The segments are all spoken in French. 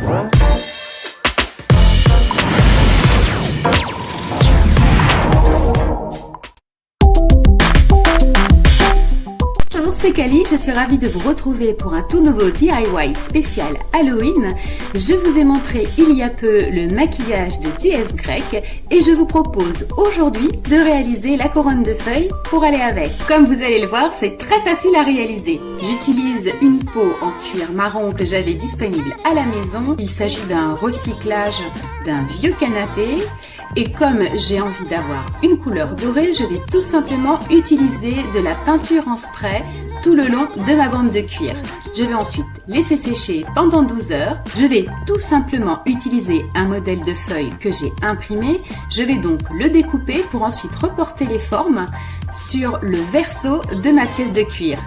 Bonjour, c'est Kali, je suis ravie de vous retrouver pour un tout nouveau DIY spécial Halloween. Je vous ai montré il y a peu le maquillage de DS Grec et je vous propose aujourd'hui de réaliser la couronne de feuilles pour aller avec. Comme vous allez le voir, c'est très facile à réaliser. J'utilise une peau en cuir marron que j'avais disponible à la maison. Il s'agit d'un recyclage d'un vieux canapé et comme j'ai envie d'avoir une couleur dorée, je vais tout simplement utiliser de la peinture en spray tout le long de ma bande de cuir. Je vais ensuite laisser sécher pendant 12 heures. Je vais tout simplement utiliser un modèle de feuille que j'ai imprimé. Je vais donc le découper pour ensuite reporter les formes sur le verso de ma pièce de cuir.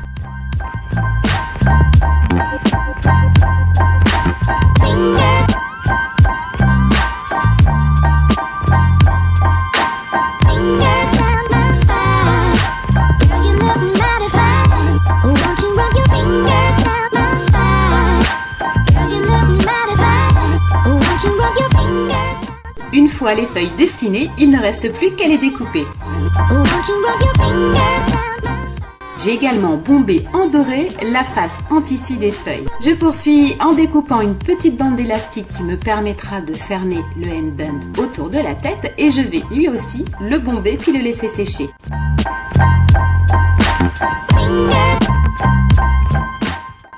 Une fois les feuilles dessinées, il ne reste plus qu'à les découper. J'ai également bombé en doré la face en tissu des feuilles. Je poursuis en découpant une petite bande d'élastique qui me permettra de fermer le headband autour de la tête et je vais lui aussi le bomber puis le laisser sécher.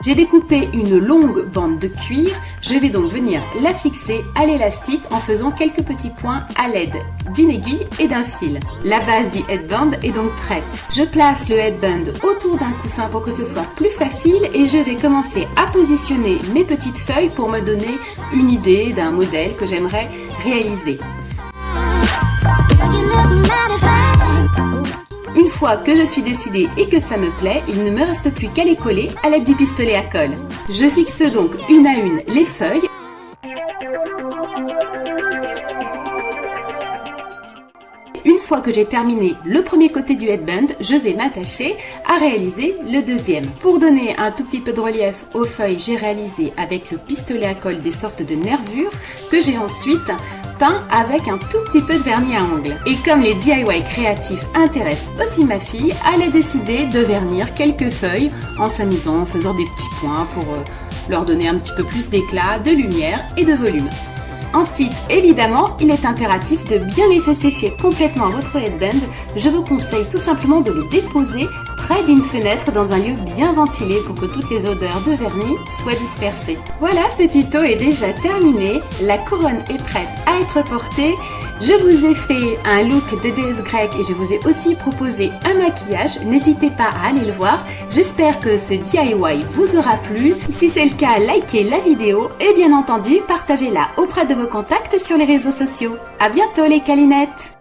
J'ai découpé une longue bande de cuir, je vais donc venir la fixer à l'élastique en faisant quelques petits points à l'aide d'une aiguille et d'un fil. La base du headband est donc prête. Je place le headband autour d'un coussin pour que ce soit plus facile et je vais commencer à positionner mes petites feuilles pour me donner une idée d'un modèle que j'aimerais réaliser. Une fois que je suis décidée et que ça me plaît, il ne me reste plus qu'à les coller à l'aide du pistolet à colle. Je fixe donc une à une les feuilles. Une fois que j'ai terminé le premier côté du headband, je vais m'attacher à réaliser le deuxième. Pour donner un tout petit peu de relief aux feuilles, j'ai réalisé avec le pistolet à colle des sortes de nervures que j'ai ensuite peint avec un tout petit peu de vernis à ongles. Et comme les DIY créatifs intéressent aussi ma fille, elle a décidé de vernir quelques feuilles en s'amusant, en faisant des petits points pour leur donner un petit peu plus d'éclat, de lumière et de volume. Ensuite, évidemment, il est impératif de bien laisser sécher complètement votre headband. Je vous conseille tout simplement de le déposer près d'une fenêtre dans un lieu bien ventilé pour que toutes les odeurs de vernis soient dispersées. Voilà, ce tuto est déjà terminé. La couronne est prête à être portée. Je vous ai fait un look de DS Grec et je vous ai aussi proposé un maquillage. N'hésitez pas à aller le voir. J'espère que ce DIY vous aura plu. Si c'est le cas, likez la vidéo et bien entendu, partagez-la auprès de vos contacts sur les réseaux sociaux. À bientôt les Kalinettes!